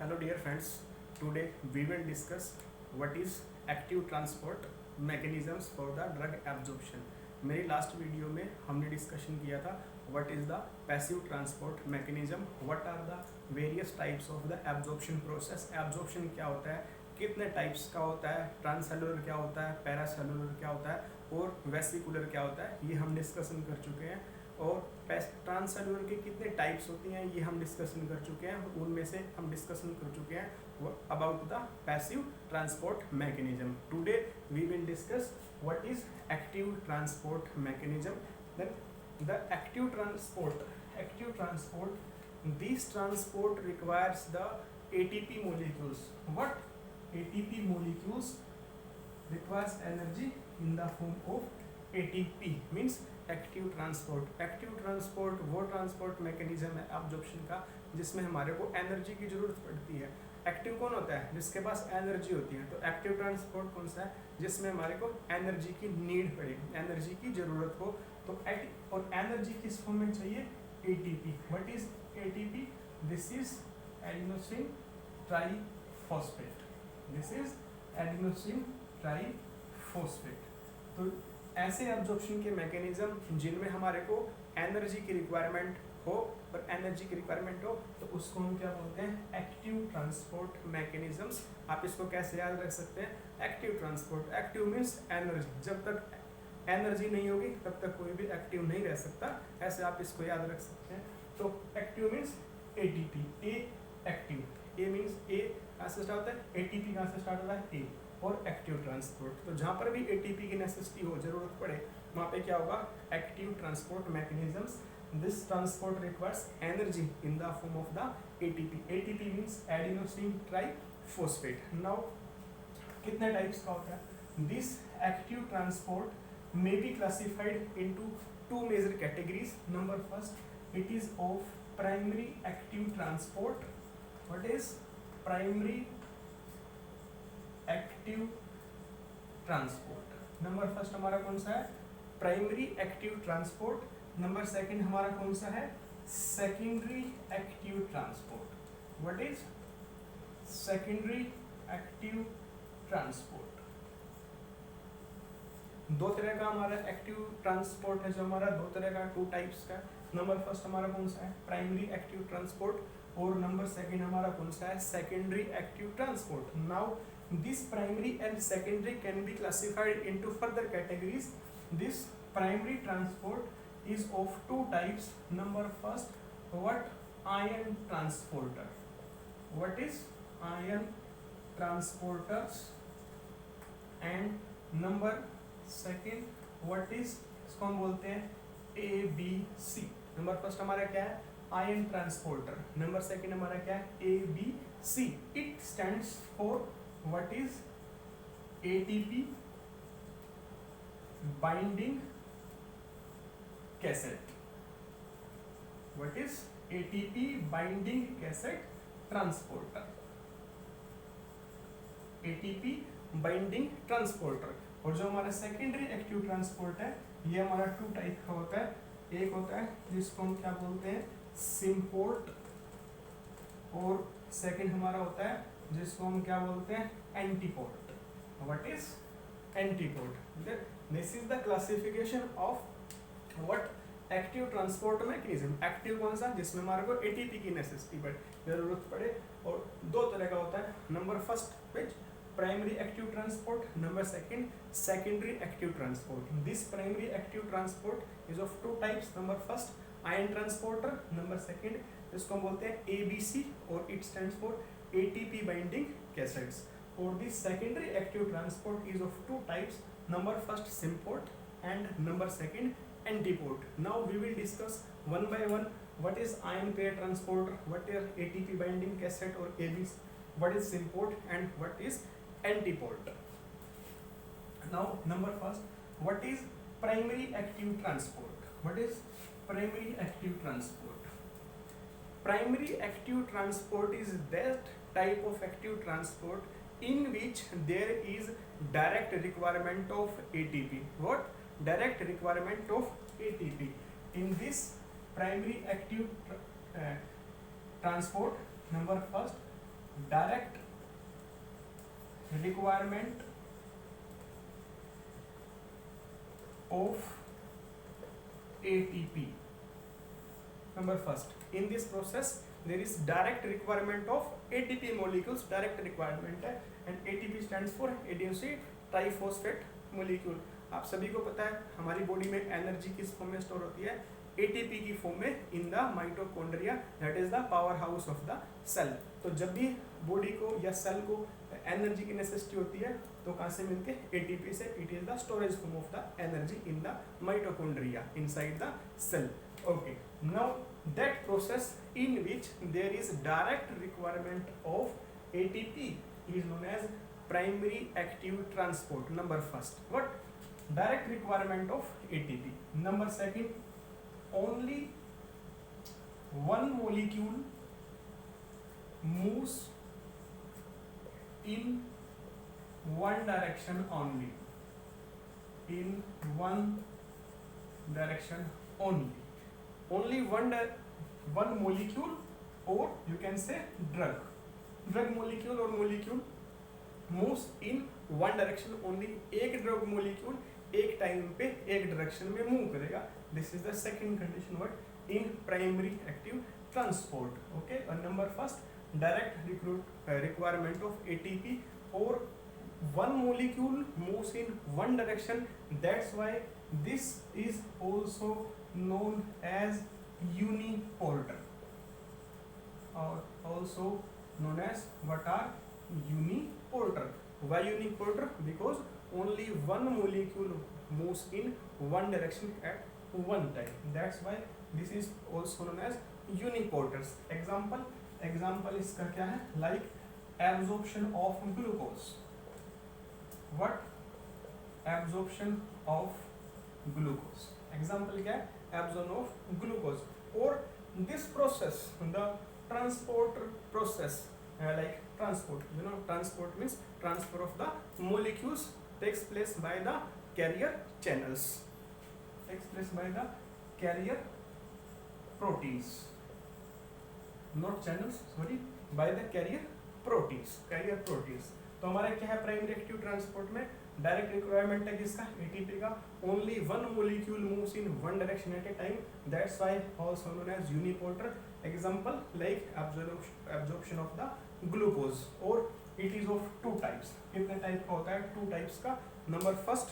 Hello dear friends, today we will discuss what is active transport mechanisms for the drug absorption. मेरी last video में हमने discussion किया था what is the passive transport mechanism, what are the various types of the absorption process, absorption क्या होता है, कितने types का होता है, ट्रांससेलुलर क्या होता है, पैरासेलुलर क्या होता है और वेसिकुलर क्या होता है, ये हम डिस्कशन कर चुके हैं। और ट्रांससेलुलर के कितने टाइप्स होती हैं ये हम डिस्कशन कर चुके हैं, उनमें से हम डिस्कशन कर चुके हैं about the passive transport mechanism. Today we will discuss what is active transport mechanism. Then the active transport this transport requires the ATP molecules. What ATP molecules requires energy in the form of ATP means active transport वो transport mechanism है absorption का जिसमें हमारे को energy की जरूरत पड़ती है। एक्टिव कौन होता है? जिसके पास एनर्जी होती है। तो एक्टिव ट्रांसपोर्ट कौन सा है? जिसमें हमारे को एनर्जी की नीड पड़े, एनर्जी की जरूरत हो। तो और एनर्जी किस फॉर्म में चाहिए? ATP। What is ATP? This is adenosine triphosphate. This is adenosine triphosphate. तो ऐसे एब्जॉर्प्शन के मैकेनिज्म जिनमें हमारे को एनर्जी की रिक्वायरमेंट हो, और एनर्जी की रिक्वायरमेंट हो तो उसको हम क्या बोलते हैं? Active transport mechanisms. आप इसको कैसे याद रख सकते हैं? Active transport, active means energy. जब तक एनर्जी नहीं होगी तब तक कोई भी एक्टिव नहीं रह सकता, ऐसे आप इसको याद रख सकते हैं। तो एक्टिव मीन्स ATP, ए एक्टिव, ए मीन्स ए कहाँ से स्टार्ट होता है? ATP कहाँ से स्टार्ट होता है? ए। और एक्टिव ट्रांसपोर्ट, तो जहाँ पर भी ATP की नेसेसिटी हो, जरूरत पड़े, वहाँ पे क्या होगा? Active transport mechanisms. This transport requires energy in the form of the ATP। ATP means adenosine triphosphate. Now कितने टाइप्स का होता है? This active transport may be classified into two major categories. Number first, it is of primary active transport. What is primary active transport? Number first हमारा कौन सा है? Primary active transport. Number second हमारा कौन सा है? Secondary active transport. What is secondary active transport? दो तरह का हमारा एक्टिव ट्रांसपोर्ट है, जो हमारा दो तरह का, टू टाइप्स का। नंबर फर्स्ट हमारा कौन सा है? Primary active transport. और नंबर सेकंड हमारा कौन सा है? Secondary active transport. Now this primary and secondary can be classified into further categories. This primary transport is of two types. Number first, what? Ion transporter. What is ion transporters? And number second, what is, इसको हम बोलते हैं ABC। Number first हमारा क्या है? Ion transporter. Number second हमारा क्या है? ABC। It stands for what is ATP binding cassette. What is ATP binding cassette transporter? ATP binding transporter। और जो हमारा सेकेंडरी एक्टिव ट्रांसपोर्ट है, ये हमारा टू टाइप का होता है। एक होता है जिसको हम क्या बोलते हैं? सिम्पोर्ट। और सेकंड हमारा होता है जिसको हम क्या बोलते हैं? Antiport. What is antiport? This is the classification of what active transport mechanism. Active कौन सा? जिसमें हमारे को ATP की नेसेसिटी पर जरूरत पड़े। और दो तरह का होता है। Number first which primary active transport, number second secondary active transport. This primary active transport is of two types. Number first ion transporter, number second जिसको हम बोलते हैं ABC, और it stands for ATP binding cassettes. Or the secondary active transport is of two types. Number first symport and number second antiport. Now we will discuss one by one what is ion pair transporter, what is ATP binding cassette or ABC, what is symport and what is antiport. Now number first, what is primary active transport? What is primary active transport? Primary active transport is that type of active transport in which there is direct requirement of ATP. What? Direct requirement of ATP. In this primary active transport, number first, direct requirement of ATP. Number first, in this process there is direct requirement of ATP molecules, direct requirement है, and ATP stands for adenosine triphosphate molecule. आप सभी को पता है हमारी body में energy किस form में स्टोर होती है, एटीपी की फॉर्म में in the mitochondria, that is the power house of the cell. तो जब भी बॉडी को या सेल को एनर्जी की नेसेसिटी होती है तो कहाँ से मिलते हैं, एटीपी से। It is the storage form of the energy in the mitochondria inside the cell. Okay, now that process in which there is direct requirement of ATP is known as primary active transport. Number first, what direct requirement of ATP. Number second, only one molecule moves in one direction only, in one direction only. Only one molecule, or you can say drug molecule or molecule moves in one direction only. एक drug molecule एक time पे एक direction में move करेगा। This is the second condition what in primary active transport. Okay, और number first, direct requirement of ATP, और one molecule moves in one direction, that's why this is also known as uniporter, or also known as what are uniporter. Why uniporter? Because only one molecule moves in one direction at one time, that's why this is also known as uniporters. example इसका क्या है, like absorption of glucose. What? Absorption of glucose. Example क्या है, absorption of glucose. Or this process, the transport process, like transport, you know, transport means transfer of the molecules takes place by the carrier channels, takes place by the carrier proteins, not channels, sorry, by the carrier proteins. तो हमारा क्या है primary active transport में, direct requirement है किसका, ATP का। Only one molecule moves in one direction at a time, that's why also known as uniporter. Example like absorption of the glucose, और it is of two types. कितने type का होता है, two types का। Number first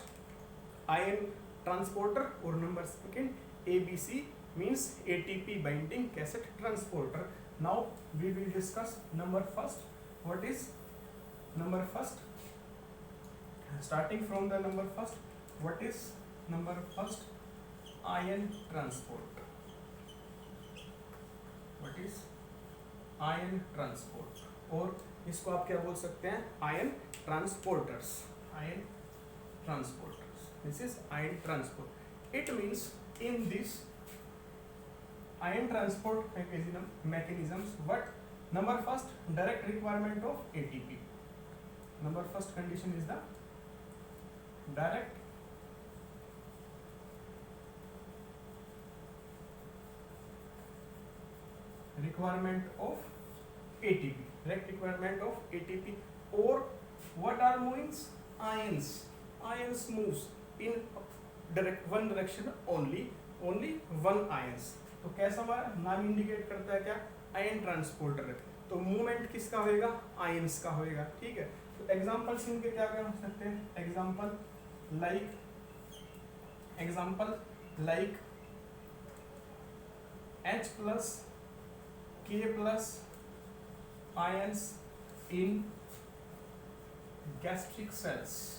ion transporter, और number second ABC means ATP binding cassette transporter. Now we will discuss number first. What is number first? Starting from the number first, what is number first? Ion transport. What is ion transport? और इसको आप क्या बोल सकते हैं, ion transporters, ion transporters. This is ion transport. It means in this ion transport mechanisms, what? Number first, direct requirement of ATP. Number first condition is the direct requirement of ATP, direct requirement of ATP, or what are moving? Ions moves in one direction only one ions। तो कैसा हमारा नाम indicate करता है क्या, ion transporter है, तो movement किसका होएगा, आयंस का होएगा। ठीक है, तो एग्जांपल्स इनके क्या क्या हो सकते हैं, example like H plus K plus ions in gastric cells,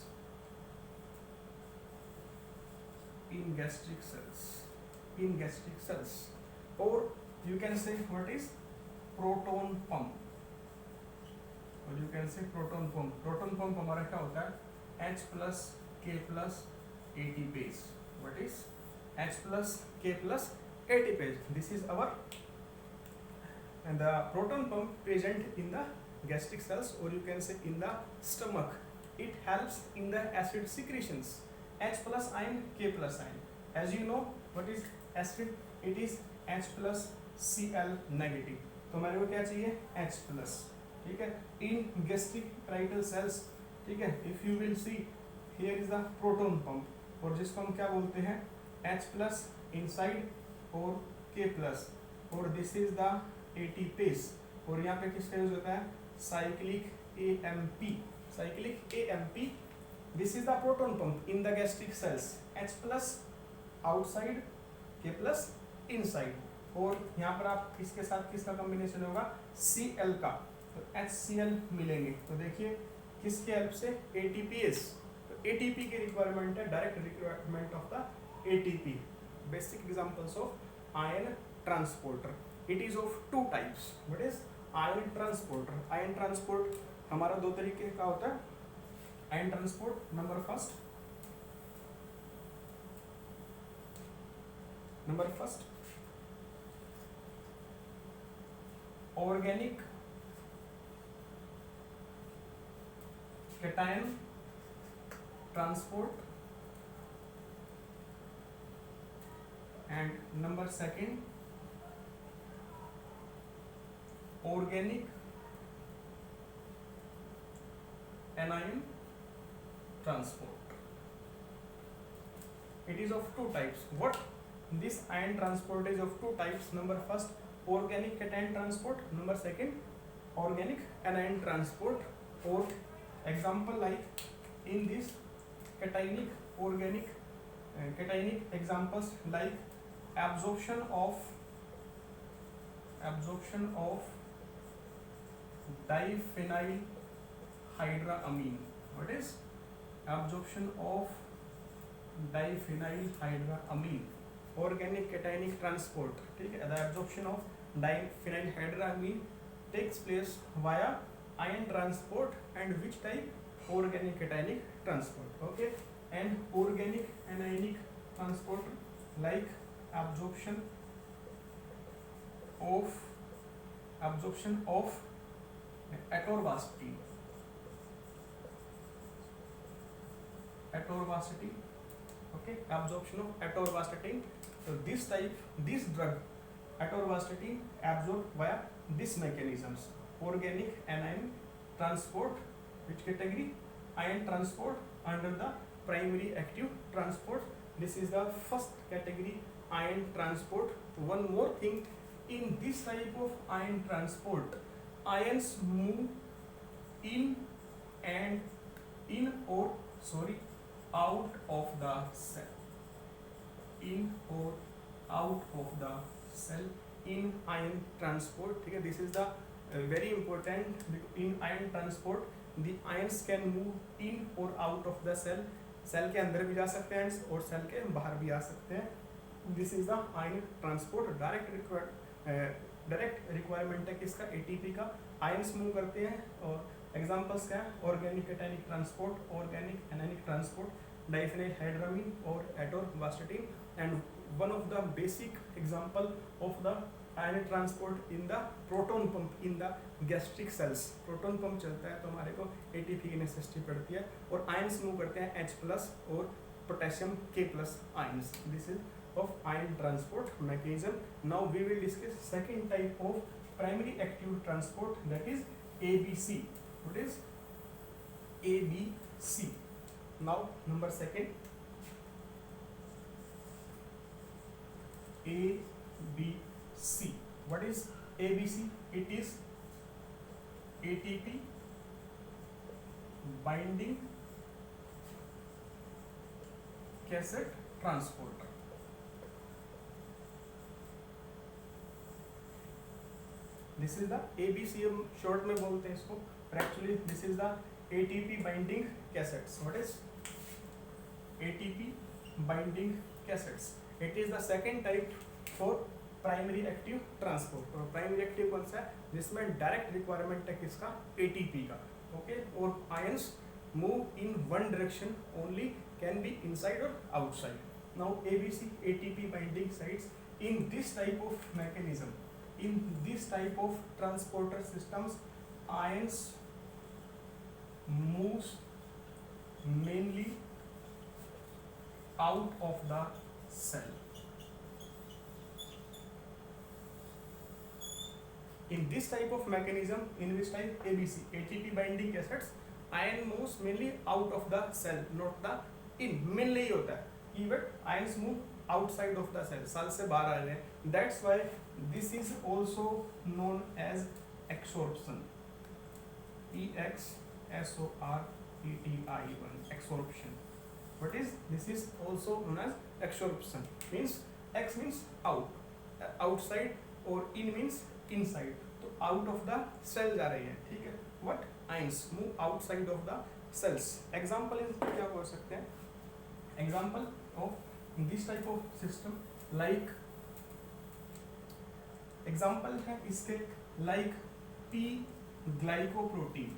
or you can say what is proton pump, और you can say proton pump हमारा क्या होता है, H plus K plus ATPase. What is H plus K plus ATPase? This is our and the proton pump present in the gastric cells, or you can say in the stomach. It helps in the acid secretions. H plus ion, K plus ion. As you know, what is acid? It is H plus Cl negative. तो हमारे को क्या चाहिए, H plus. ठीक है, in gastric cells, ठीक है, if you will see here is the proton pump, और जिसको हम क्या बोलते हैं H प्लस इनसाइड और K प्लस, और दिस इज द ATPase, और यहाँ पे किसका यूज होता है cyclic AMP, cyclic AMP, this is the proton pump in the gastric cells, H plus outside K plus inside, और यहाँ पर आप इसके साथ किसका कॉम्बिनेशन होगा Cl का, तो HCl मिलेंगे, तो देखिए किसके हेल्प से ATPase, तो ATP की रिक्वायरमेंट है, direct requirement of the ATP, basic examples of ion transporter, it is of two types, what is ion transporter, ion transport हमारा दो तरीके का होता है, ion transport number first organic cation transport, and number second organic anion transport. It is of two types. What this ion transport is of two types. Number first organic cation transport, number second organic anion transport, or example like in this cationic organic cationic examples like absorption of diphenylhydramine. What is absorption of diphenylhydramine, organic cationic transport, ठीक है, the absorption of diphenylhydramine takes place via ion transport, and which type organic cationic transport, okay, and organic anionic transport like absorption of atorvastatin, okay, absorption of atorvastatin. So this drug atorvastatin absorbed via this mechanisms, organic anion transport, which category ion transport under the primary active transport. This is the first category ion transport. One more thing, in this type of ion transport, ions move in or out of the cell, in or out of the cell in ion transport, ठीक है, this is the very important. In ion transport the ions can move in or out of the cell, cell के अंदर भी जा सकते हैं और cell के बाहर भी आ सकते हैं. This is the ion transport. Direct requirement है किसका, एटीपी का. आयंस मूव करते हैं और एग्जांपल्स क्या है, organic cationic transport, organic anionic transport, diphenhydramine और atorvastatin. And one of the basic example of the ion transport in the proton pump in the gastric cells. Proton pump चलता है तो हमारे को एटीपी की नेसेसिटी पड़ती है और आयंस मूव करते हैं H प्लस और potassium K plus ions. This is of ion transport mechanism. Now we will discuss second type of primary active transport, that is ABC. What is ABC? Now number second, ABC. What is ABC? It is ATP binding cassette transporter. This is the ABC, हम short में बोलते हैं इसको, but actually this is the ATP binding cassettes. What is ATP binding cassettes? It is the second type for primary active transport. और primary active कौन सा है, जिसमें डायरेक्ट रिक्वायरमेंट है किसका, ATP का. ओके, और ions move in one direction only, can be inside और outside. Now ABC ATP binding sites in this type of mechanism. In this type of transporter systems, ions moves mainly out of the cell. In this type of mechanism, in which type ABC, ATP binding cassettes, ion moves mainly out of the cell, not the in. Mainly ही होता है कि but ions move outside of the cell, cell से बाहर आ रहे हैं. That's why this is also known as exorption. EXORPTI1, exorption. What is this? Is also known as exorption. Means X means out, outside, और in means inside. तो out of the cell जा रही है, ठीक है. What ions move outside of the cells. Example is क्या हो सकते हैं? Example of this type of system, like example है इसके like P glycoprotein.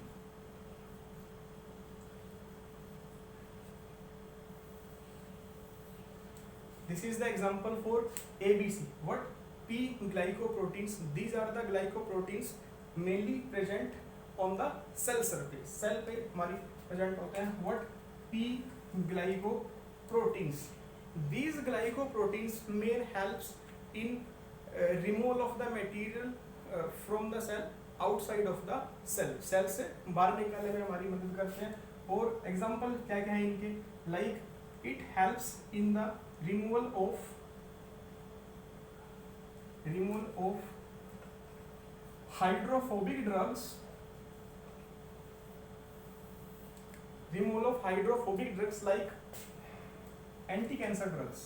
This is the example for ABC. What? P glycoproteins. These are the glycoproteins mainly present on the cell surface. Cell पे हमारी present होते हैं. What? P glycoproteins. These glycoproteins main helps in removal of the material from the cell outside of the cell. Cell से बाहर निकालने में हमारी मदद करते हैं. और example क्या क्या है इनके? Like it helps in the removal of hydrophobic drugs. Removal of hydrophobic drugs like anti-cancer drugs.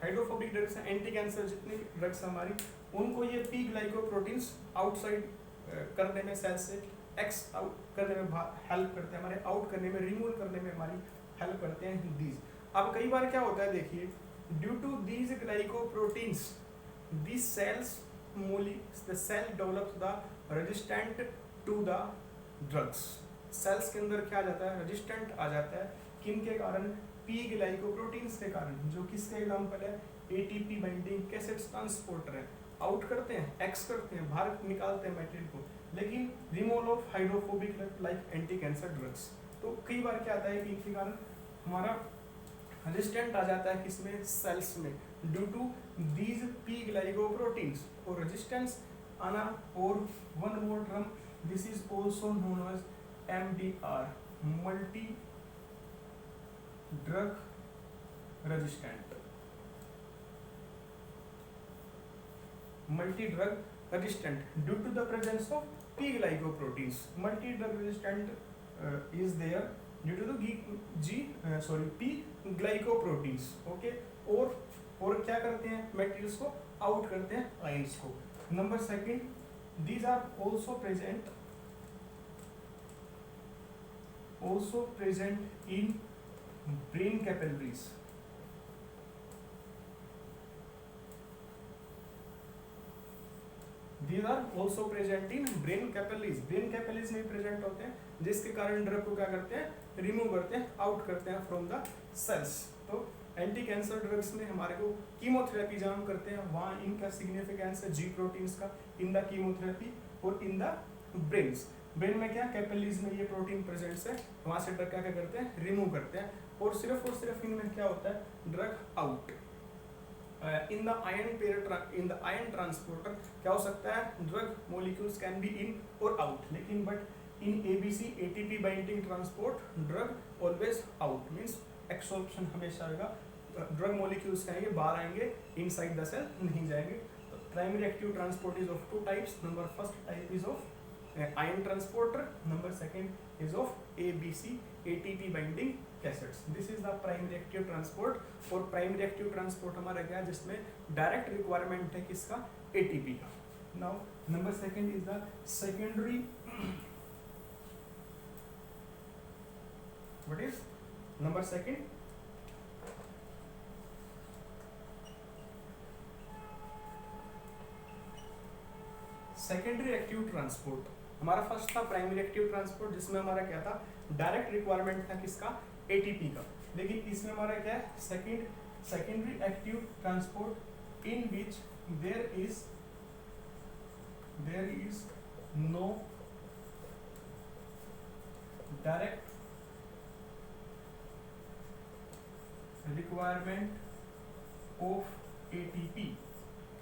Hydrophobic drugs हैं, एंटी कैंसर जितने भी ड्रग्स हमारी, उनको ये पी ग्लाइकोप्रोटीन्स आउटसाइड करने में, सेल से एक्स आउट करने में हेल्प करते हैं, हमारे आउट करने में, रिमूव करने में हमारी हेल्प करते हैं दीज. अब कई बार क्या होता है देखिए, due to these glycoproteins these cells the cell develops the resistant to the drugs. Cells के अंदर क्या आ जाता है? रेजिस्टेंट आ जाता है. किन के कारण? पी ग्लाइकोप्रोटीन्स के कारण, जो किसके एग्जांपल है? एटीपी बाइंडिंग कैसेट्स ट्रांसपोर्टर है. आउट करते हैं, एक्स करते हैं, बाहर निकालते हैं मटेरियल को, लेकिन removal of hydrophobic like anti cancer drugs. तो कई बार क्या आता है कि इनके कारण हमारा रेजिस्टेंट आ जाता है किसमें? सेल्स में, due to these P glycoproteins. और रेजिस्टेंस आना, और one more term, this is also known as MDR, multi drug resistant. multi drug resistant due to the presence of P glycoproteins. Multi drug resistant is there due to the P glycoproteins. Okay. और क्या करते हैं? materials को out करते हैं, ions को. Number second, these are also present in brain capillaries. These are also present in brain capillaries. brain capillaries में present होते हैं, जिसके कारण ड्रग को क्या करते हैं? रिमूव करते हैं, आउट करते हैं फ्रॉम द सेल्स. तो एंटी कैंसर ड्रग्स में हमारे को कीमोथेरेपी जब हम करते हैं, वहाँ इनका सिग्निफिकेंस है जी प्रोटीन्स का इन द कीमोथेरेपी और इन द ब्रेन्स. ब्रेन में क्या? कैपिलरीज में ये प्रोटीन प्रेजेंट है, वहाँ से ड्रग क्या करते हैं? रिमूव करते हैं. और सिर्फ इनमें क्या होता है? Drug out. In the ion transporter क्या हो सकता है? Drug molecules can be in और आउट. लेकिन but in ABC ATP binding transport drug always out. Means exsorption हमेशा होगा. ड्रग मोलिक्यूल्स कहेंगे बाहर आएंगे, इनसाइड द सेल नहीं जाएंगे. तो primary active transport is of two types. Number first type is of ion transporter. Number second is of ABC ATP binding cassettes. This is the primary active transport. और primary active transport हमारा क्या है? जिसमें direct requirement है किसका? ATP का. Now number second is the secondary. What is number second? Secondary active transport. हमारा first था प्राइमरी एक्टिव ट्रांसपोर्ट, जिसमें हमारा क्या था? डायरेक्ट रिक्वायरमेंट था किसका? एटीपी का. लेकिन इसमें हमारा क्या है? Secondary active transport in which there is no direct requirement of ATP.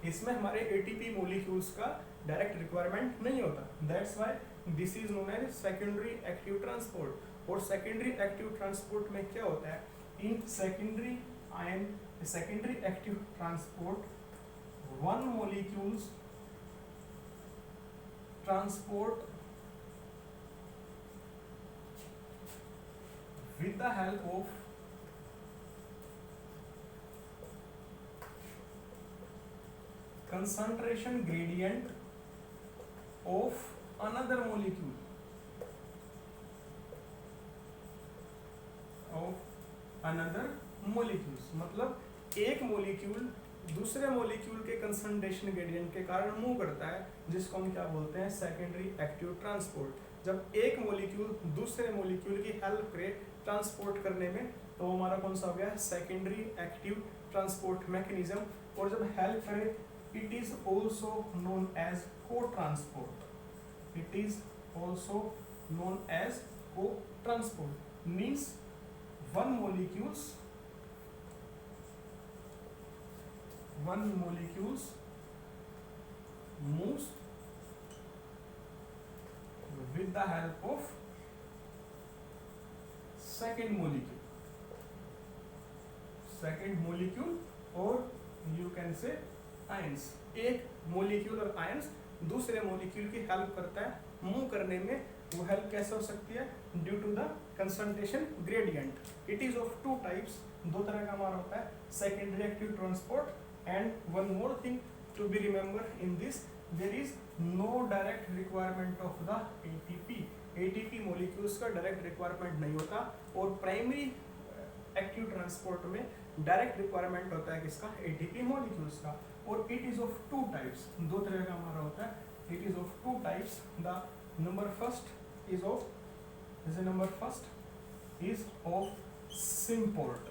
इसमें हमारे एटीपी मॉलिक्यूल्स का डायरेक्ट रिक्वायरमेंट नहीं होता, that's why this is known as secondary active transport. और सेकेंडरी एक्टिव ट्रांसपोर्ट में क्या होता है, in secondary ion secondary active transport one molecules transport with the help of concentration gradient of another molecule मतलब एक molecule दूसरे molecule के concentration gradient के कारण मूव करता है, जिसको हम क्या बोलते हैं, सेकेंडरी एक्टिव ट्रांसपोर्ट। जब एक मॉलिक्यूल दूसरे मॉलिक्यूल की हेल्प करे ट्रांसपोर्ट करने में, तो हमारा कौन सा हो गया, सेकेंडरी एक्टिव ट्रांसपोर्ट मैकेनिज्म। और जब हेल्प करे, it is also known as co transport. It is also known as co transport means one molecules moves with the help of second molecule or you can say ions। एक molecule और ions दूसरे molecule की help करता है move करने में। वो help कैसे हो सकती है, due to the concentration gradient. It is of two types, दो तरह का हमारा होता है, secondary active transport and one more thing to be remember in this, there is no direct requirement of the ATP. ATP molecules का direct requirement नहीं होता, और प्राइमरी एक्टिव ट्रांसपोर्ट में डायरेक्ट रिक्वायरमेंट होता है किसका, एटीपी मॉलिक्यूल्स का। और it is of two types, दो तरह का हमारा होता है, it is of two types. The number first is of symport।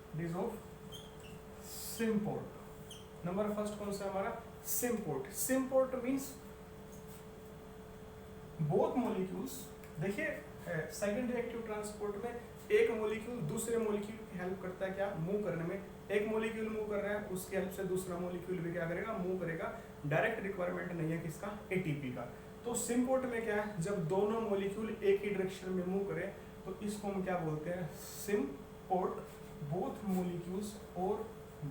it is of symport। Number first कौन सा हमारा, symport। symport means both molecules। देखिए सेकेंडरी एक्टिव ट्रांसपोर्ट में एक मॉलिक्यूल दूसरे मॉलिक्यूल की हेल्प करता है क्या, मूव करने में। एक मॉलिक्यूल मूव कर रहा है, उसकी हेल्प से दूसरा मॉलिक्यूल भी क्या करेगा, मूव करेगा। डायरेक्ट रिक्वायरमेंट नहीं है किसका, एटीपी का। तो सिम्पोर्ट में क्या है, जब दोनों मॉलिक्यूल एक ही डायरेक्शन में मूव करें, तो इसको हम क्या बोलते हैं, सिम्पोर्ट। बोथ मॉलिक्यूल्स और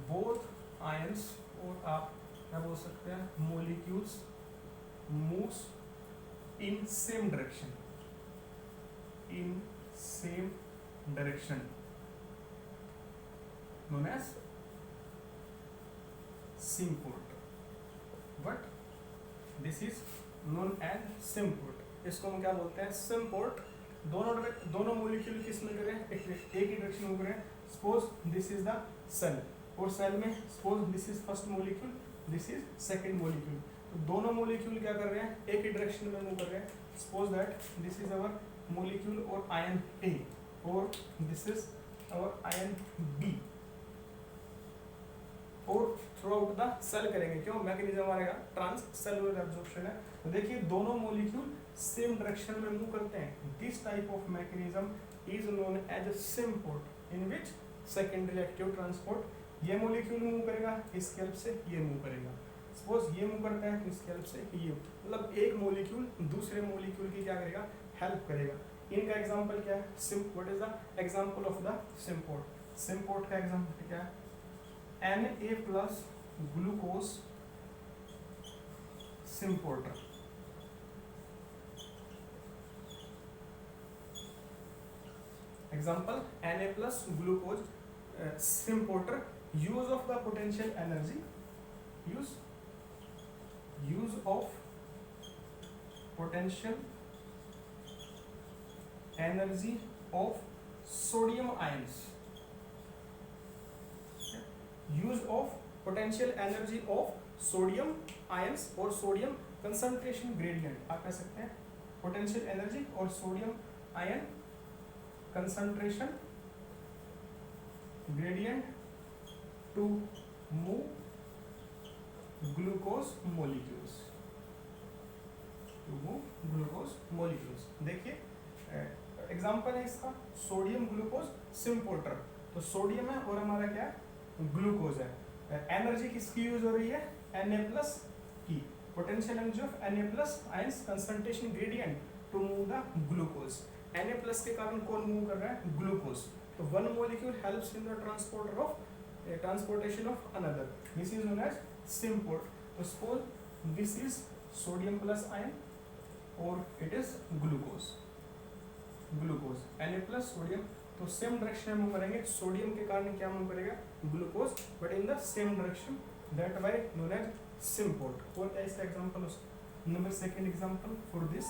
बोथ आयंस, और आप क्या बोल सकते हैं, molecules moves in same direction, in same direction known as symport, but this is known as symport। इसको हम क्या बोलते हैं, symport। दोनों मॉलिक्यूल किस में करें, एक ही डायरेक्शन में करें। Suppose this is the cell, और सेल में suppose this is first molecule, this is second molecule. तो दोनों मॉलिक्यूल क्या कर रहे हैं, एक ही डायरेक्शन में मूव कर रहे हैं। Suppose that this is our molecule और आयन ए, और this is our ion B, और थ्रू आउट द सेल करेंगे। क्यों, मैकेनिज्म हमारे ट्रांस सेलुलर एब्जॉर्प्शन है। तो देखिए दोनों मॉलिक्यूल सेम डायरेक्शन में मूव करते हैं। This type of mechanism is known as symport, in which secondary active transport, ये मॉलिक्यूल मूव करेगा, इसकी हेल्प से ये मूव करेगा। सपोज ये मूव करता है, इसकी हेल्प से ये, मतलब एक मॉलिक्यूल दूसरे मॉलिक्यूल की क्या करेगा, हेल्प करेगा। इनका एग्जांपल क्या है, what is the example of the symport. Symport का एग्जांपल क्या है, Na plus glucose symporter। example Na plus glucose symporter। use of the potential energy, use of potential energy of sodium ions, use of potential energy of sodium ions और sodium concentration gradient। आप कह सकते हैं potential energy और sodium ion concentration gradient to move glucose molecules, देखिए example है इसका, sodium glucose सिम्पोर्टर। तो सोडियम है और हमारा क्या है ग्लूकोज है। एनर्जी किसकी यूज हो रही है Na+ की। Potential energy of Na+ ions concentration gradient to move the glucose. Na+ के कारण कौन मूव कर रहा है ग्लूकोज। तो one molecule helps in the transportation of another, this is known as symport. तो suppose this is sodium plus ion और it is glucose, Na+ sodium, तो सेम डायरेक्शन में मूव करेंगे। सोडियम के कारण क्या मूव करेगा glucose, but in the same direction, that why known as symport. और क्या इसका example, number second example for this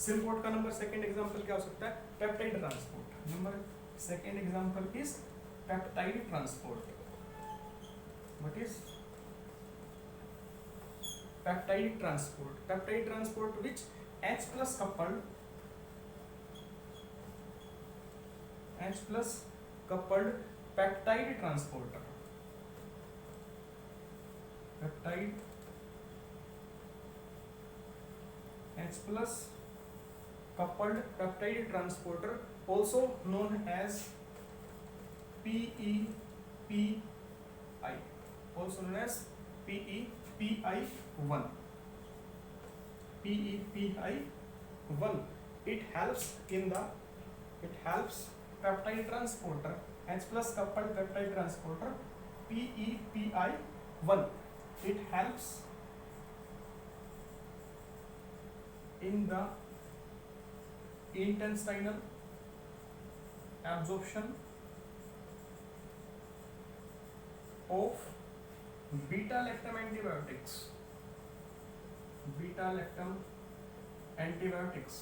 symport का नंबर सेकंड एग्जांपल क्या हो सकता है peptide transport. Number second example is peptide transport. What is peptide transport? Peptide transport which H+ coupled peptide transporter, peptide H+ coupled peptide transporter, also known as PEPI, also known as PEPI1. PEPI1, it helps peptide transporter, H+ coupled peptide transporter PEPI1, it helps in the intestinal absorption of beta-lactam antibiotics.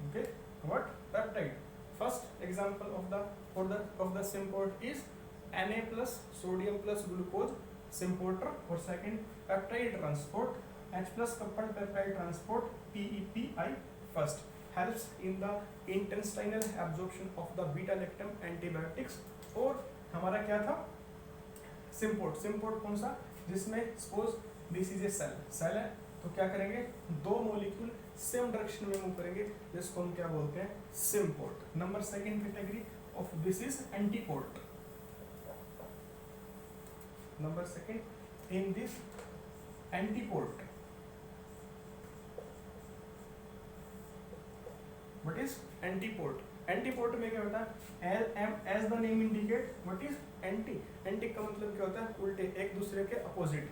Okay, what peptide? First example of the symport is Na+ sodium plus glucose symporter, और second peptide transport H+ coupled peptide transport PEPI first helps in the intestinal absorption of the beta-lactam antibiotics। और हमारा क्या था symport कौन सा, जिसमें suppose this is a cell है, तो क्या करेंगे दो मॉलिक्यूल सेम डायरेक्शन में मूव करेंगे, जिसको हम क्या बोलते हैं symport. Number second category of this is antiport. Number second in this antiport, what is antiport? Antiport में क्या होता है as the name indicate, what is anti का मतलब क्या होता है उल्टे, एक दूसरे के opposite.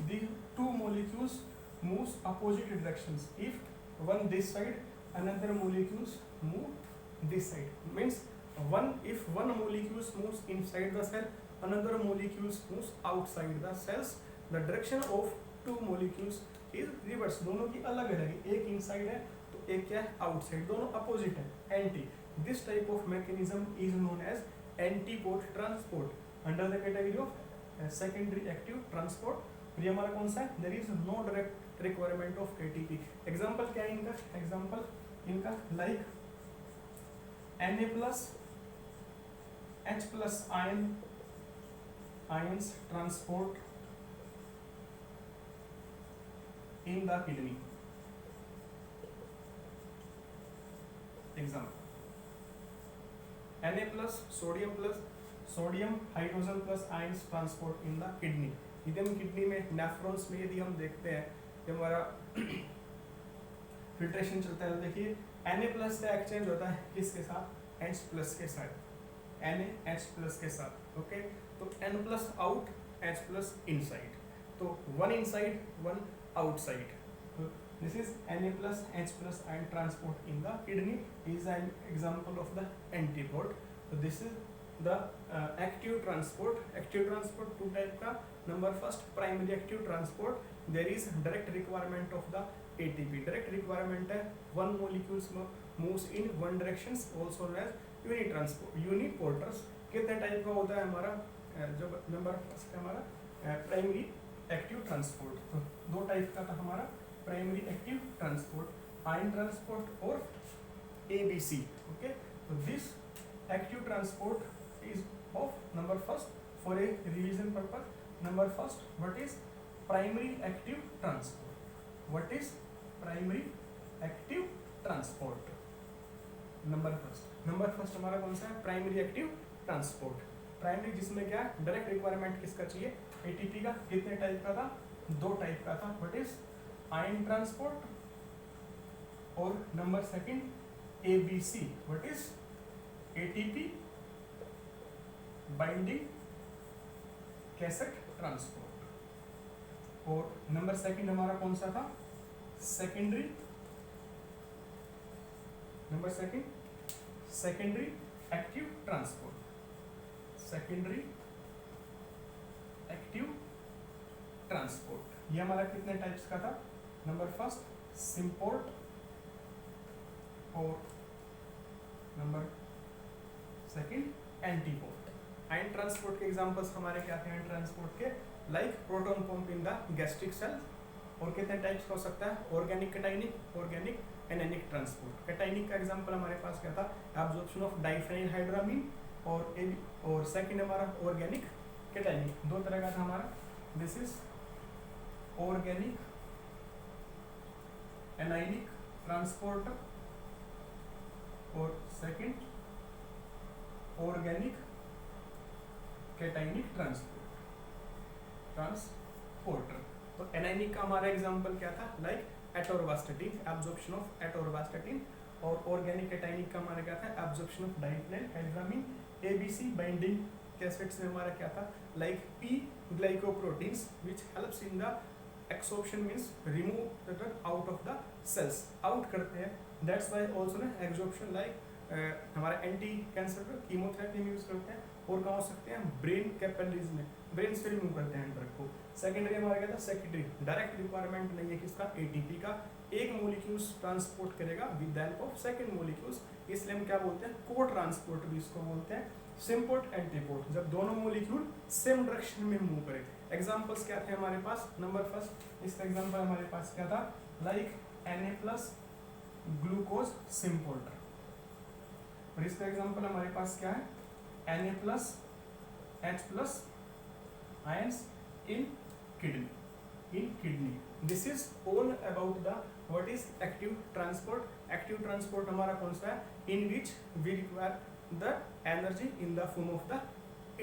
The two molecules moves opposite directions, if one this side another molecules move this side, means if one molecules moves inside the cell, another molecules moves outside the cells, the direction of two molecules is reverse, दोनों की अलग अलग है, एक inside है तो एक क्या है आउटसाइड, दोनों अपोजिट है anti. This type of mechanism is known as antiport transport under the category of secondary active transport. ये हमारा कौन सा है, there is no direct requirement of ATP. Example क्या है इनका, एग्जांपल इनका like Na+ H+ ions transport in the kidney, example Na+ sodium hydrogen plus ions transport in the kidney। यदि हम किडनी में नेफ्रॉन्स में यदि हम देखते हैं कि हमारा फिल्ट्रेशन चलता है, तो देखिए Na+ का एक्सचेंज होता है किसके साथ, H+ के साथ, NaH+ के साथ। ओके, तो N+ आउट H+ इनसाइड, तो one inside one outside. This is Na+ H+ ion transport in the kidney is an example of the antiport। So this is the active transport। Active transport two type का, number first primary active transport, there is direct requirement of the ATP। direct requirement है one molecules moves in one directions, also known as uniporters। कितने type का होता है हमारा, जो number first है हमारा प्राइमरी एक्टिव ट्रांसपोर्ट, तो दो टाइप का था हमारा primary active transport, ion transport और ABC। ओके, तो this active transport is of number first for a revision purpose. Number first, what is primary active transport, what is primary active transport. Number first हमारा कौन सा है? Primary active transport. Primary जिसमें क्या है, direct requirement किसका चाहिए? ATP का। कितने टाइप का था? 2 टाइप का था। व्हाट इज आयन ट्रांसपोर्ट और number second ABC, what is ATP binding cassette transport. और नंबर सेकंड हमारा कौन सा था? Secondary, number secondary active transport. Secondary active transport ये हमारा कितने टाइप्स का था? नंबर फर्स्ट सिम्पोर्ट और number second antiport. Ion transport के एग्जांपल्स हमारे क्या थे? आयन ट्रांसपोर्ट के like proton pump in the gastric cell. और कितने टाइप्स हो सकता है? Organic cationic, organic anionic transport. Cationic का एग्जांपल हमारे पास क्या था? Absorption of diphenyl hydramine. और सेकंड हमारा ऑर्गेनिक कैटाइनिक। 2 तरह का था हमारा। This is organic anionic transport और सेकंड ऑर्गेनिक कैटाइनिक ट्रांसपोर्टर। तो एनायनिक का हमारा एग्जांपल क्या था? Like atorvastatin, absorption of atorvastatin. और ऑर्गेनिक कैटाइनिक का हमारा क्या था? Absorption of diphenyl hydramine. ABC binding cassettes में हमारा क्या था? Like P glycoproteins which helps in the exsorption, means remove the drug out of the cells, out करते हैं। दैट्स व्हाई आल्सो ना एब्जॉर्प्शन लाइक हमारा एंटी कैंसर कीमोथेरेपी में use करते हैं। और कहाँ हो सकते हैं? ब्रेन कैपिलरीज में, ब्रेन से रिमूव करते हैं ड्रग को। सेकेंडरी हमारा क्या था? सेकेंडरी डायरेक्ट रिक्वायरमेंट नहीं है किसका? एटीपी का। एक मोलिक्यूल्स ट्रांसपोर्ट करेगा with the help of second molecules, इसलिए हम क्या बोलते हैं? को ट्रांसपोर्ट भी इसको बोलते हैं। सिम्पोर्ट एंटीपोर्ट जब दोनों मोलिक्यूल सेम डायरेक्शन में मूव करें। एग्जांपल्स क्या थे हमारे पास? नंबर फर्स्ट इसका एग्जांपल हमारे पास क्या था? Like Na+ glucose symporter. और इसका एग्जांपल हमारे पास क्या है? Na+ H+ ions in kidney. This is all about the what is active transport. Active transport हमारा कौन सा है? In which we require the energy in the form of the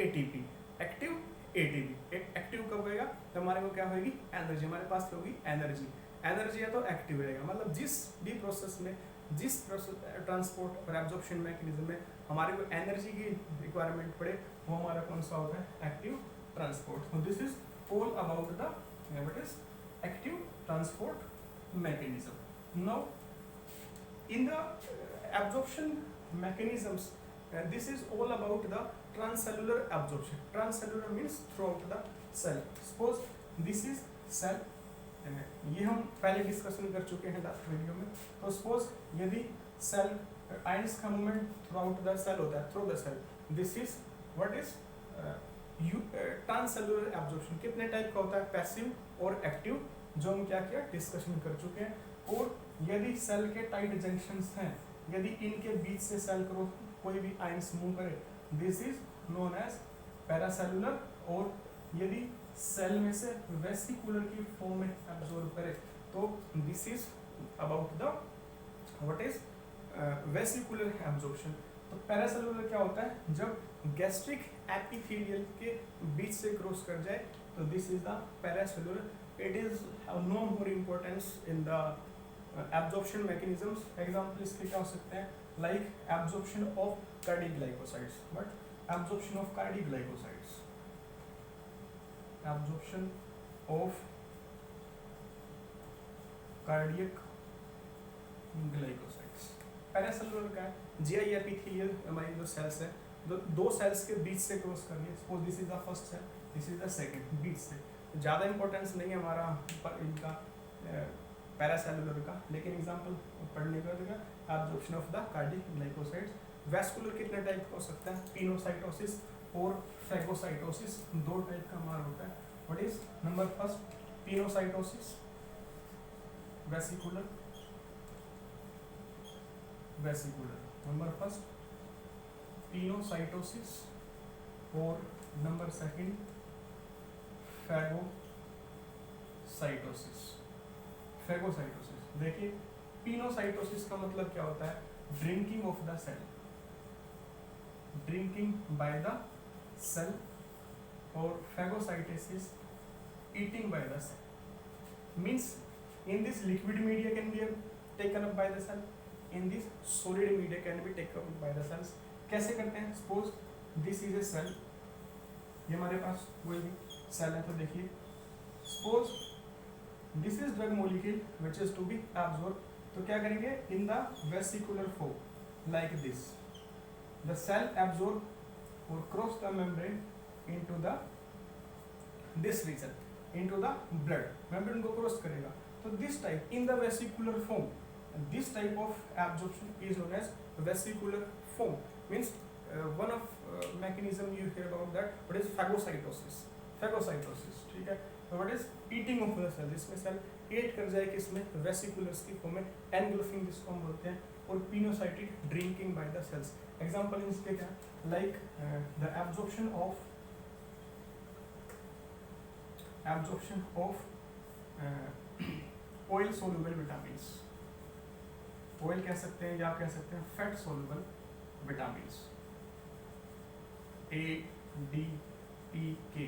ATP. Active ATP. Active कब होएगा? तो हमारे को क्या होगी? एनर्जी। हमारे पास होगी एनर्जी। एनर्जी है तो एक्टिव रहेगा। मतलब जिस भी प्रोसेस में, जिस ट्रांसपोर्ट और एब्जॉर्प्शन मैकेनिज्म में हमारे को एनर्जी की रिक्वायरमेंट पड़े, वो हमारा कौन सा होता है? Active transport. So this is all about the what is active transport mechanism. Now in the absorption mechanisms, this is all about the transcellular absorption. Transcellular means throughout the cell. Suppose this is cell, ये हम पहले discussion कर चुके हैं last video में। तो suppose यदि cell ions का movement throughout the cell होता है, through the cell, this is what is transcellular absorption. कितने टाइप का होता है? पैसिव और एक्टिव, जो हम क्या किया? डिस्कशन कर चुके हैं। और यदि सेल के टाइट जंक्शंस हैं, यदि इनके बीच से सेल को कोई भी आयंस मूव करे, दिस इज नोन एज पैरासेलुलर। और यदि सेल में से वेसिकुलर की फॉर्म में एब्जॉर्ब करे, तो this is about the what is vesicular absorption. तो पैरासेलुलर क्या होता है? जब गैस्ट्रिक एपिथेलियल के बीच से क्रॉस कर जाए, तो this is the paracellular. It is no more importance in the absorption mechanisms. Example इसके क्या हो सकते हैं? Like absorption of cardioglycosides. But absorption of cardioglycosides, absorption of cardiac glycosides. Paracellular का है? जीआई एपिथेलियल हमारी जो सेल्स है, दो सेल्स के बीच से क्रॉस कर रही है। Suppose this is the first cell, this is the second, बीच से। ज़्यादा इंपॉर्टेंस नहीं है हमारा इनका पैरासेलुलर का, लेकिन एग्जांपल पढ़ने का होगा absorption of the cardiac glycosides. Vascular कितने टाइप का हो सकता है? पिनोसाइटोसिस और फैगोसाइटोसिस। 2 टाइप का हमारा होता है। What is? Number first pinocytosis, vesicular. Number first pinocytosis और नंबर सेकंड फैगोसाइटोसिस। देखिए पिनोसाइटोसिस का मतलब क्या होता है, drinking of the cell, drinking by the cell, और phagocytosis eating by the cell means in this liquid media can be taken up by the cell, in this solid media can be taken up by the cells. कैसे करते हैं, suppose this is a cell, ये हमारे पास कोई भी cell है, तो देखिए suppose this is drug molecule which is to be absorbed, तो क्या करेंगे, in the vesicular form like this the cell absorb or cross the membrane into the this region, into the blood, membrane को cross करेगा, तो this type in the vesicular form, this type of absorption is known as vesicular form, means one of mechanism you hear about that, what is phagocytosis, phagocytosis, ठीक है, तो what is eating of the cell, जिसमें cell eight कर जाए किसमें, वेसिकुलर्स की form में, engulfing जिसको हम बोलते हैं, और pinocytic drinking by the cells. Example इसके क्या, like the absorption of oil soluble vitamins, oil कह सकते हैं या कह सकते हैं fat soluble vitamins, A, D, P, K,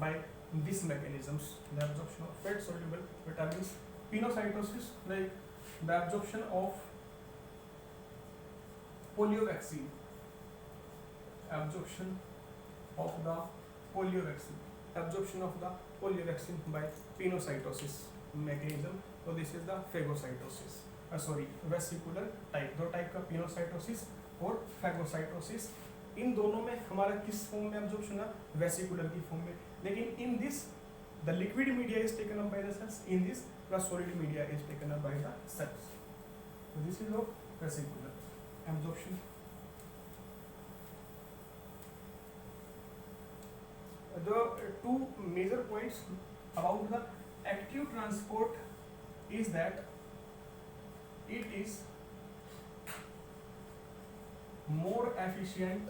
by these mechanisms, the absorption of fat soluble vitamins, pinocytosis, like the absorption of polio vaccine, absorption of the polio vaccine, absorption of the polio vaccine by pinocytosis mechanism, so this is the phagocytosis, vesicular type, दो type का pinocytosis और phagocytosis, इन दोनों में हमारा किस form में absorption है, vesicular की फॉर्म में, लेकिन in this the liquid media is taken up by the cells, in this the solid media is taken up by the cells, so this is of vesicular absorption. The two major points about the active transport is that it is more efficient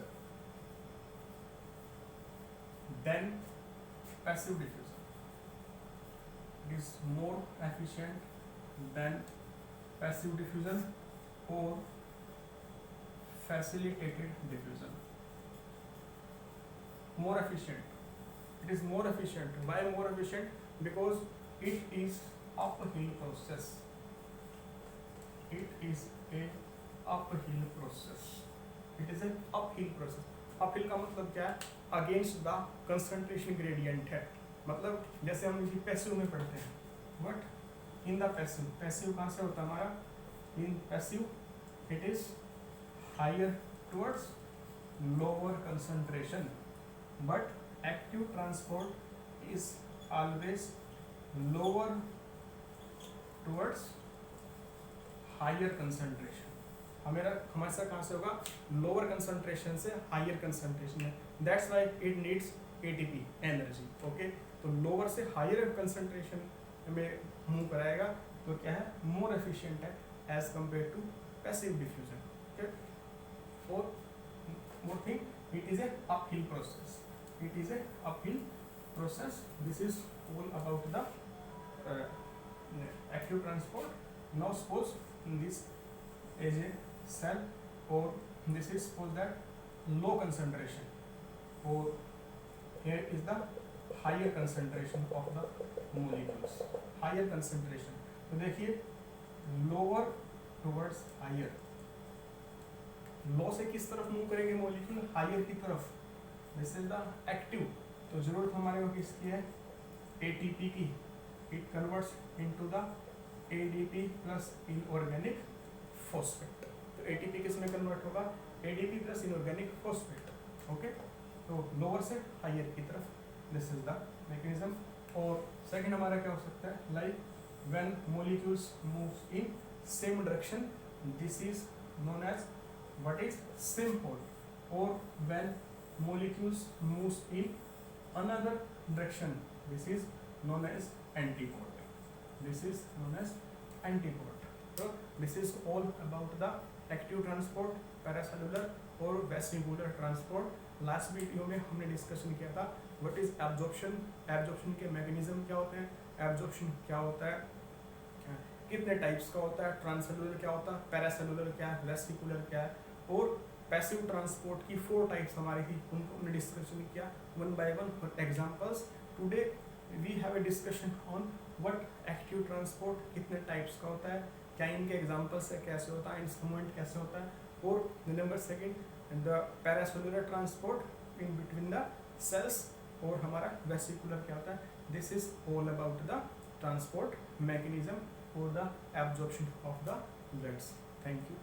than passive diffusion. It is more efficient than passive diffusion or facilitated diffusion. More efficient. It is more efficient. Why more efficient? Because it is uphill process. It is a uphill process. It is an uphill process. Uphill का मतलब क्या है? Against the concentration gradient है. मतलब जैसे हम इसी passive में पढ़ते हैं. What? In the passive. Passive कहाँ से होता है हमारा? In passive, it is higher towards lower concentration. But active transport is always lower towards higher concentration. हमारे साथ कहाँ से होगा, lower concentration से higher concentration है, that's why it needs ATP energy. Okay, तो lower से higher concentration में move कराएगा, तो क्या है, more efficient है as compared to passive diffusion. Okay, for more thing, it is a uphill process. It is a uphill process. This is all about the active transport. Now suppose this is a cell, or this is suppose that low concentration, or here is the higher concentration of the molecules. Higher concentration. तो देखिए lower towards higher. लो से किस तरफ move करेंगे molecule, higher की तरफ. This is the active. तो जरूरत हमारे को किसकी है, एटीपी की. It converts into the ADP plus inorganic phosphate. तो एटीपी किस में कन्वर्ट होगा, ADP plus inorganic phosphate. Okay, तो लोअर से हायर की तरफ. This is the mechanism. और सेकंड हमारा क्या हो सकता है, like when molecules moves in same direction, this is known as what is same pole, or when molecules moves in another direction, this is known as antipode. This is known as antipode. So this is all about the active transport, paracellular और vesicular transport. Last video में हमने discussion किया था what is absorption, absorption के mechanism क्या होते हैं, absorption क्या होता है, कितने टाइप्स का होता है, ट्रांससेलुलर क्या होता है, पैरासेलुलर क्या है, वेसिकुलर क्या है, और पैसिव ट्रांसपोर्ट की 4 टाइप्स हमारी थी, उनको हमने डिस्कशन किया one by one examples. Today we have a discussion on what active transport कितने टाइप्स का होता है, क्या इनके एग्जांपल्स है, कैसे होता है, इनका मूवमेंट कैसे होता है, और number second the paracellular transport in between the cells, और हमारा वेसिकुलर क्या होता है। This is all about the transport mechanism और the absorption of the bloods. Thank you.